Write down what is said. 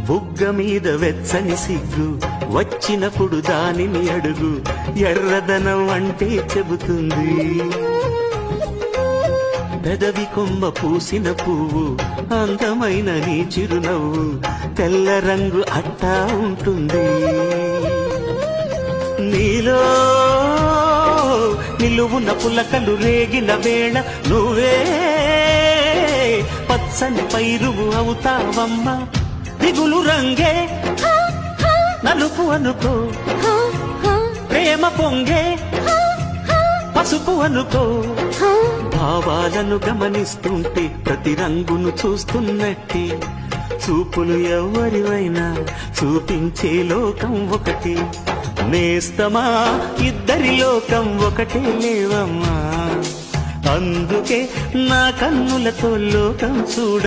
బుగ్గ మీద వెచ్చని సిగ్గు వచ్చినప్పుడు దానిని అడుగు, ఎర్రదనం అంటే చెబుతుంది. పెదవి కొమ్మ పూసిన పువ్వు అందమైన నీ చిరునవ్వు, తెల్ల రంగు అట్టా ఉంటుంది. నీలో నిలువున పులకలు రేగిన వేళ నువ్వే పచ్చని పైరువు అవుతావమ్మా. దిగులు రంగే నలుపు అనుకో, ప్రేమ పొంగే పసుపు అనుకో. భావాలను గమనిస్తుంటే ప్రతి రంగును చూస్తున్నట్టే, చూపులు ఎవరివైనా చూపించే లోకం ఒకటి. నేస్తమా ఇద్దరి లోకం ఒకటే లేవమ్మా, అందుకే నా కన్నులతో లోకం చూడ.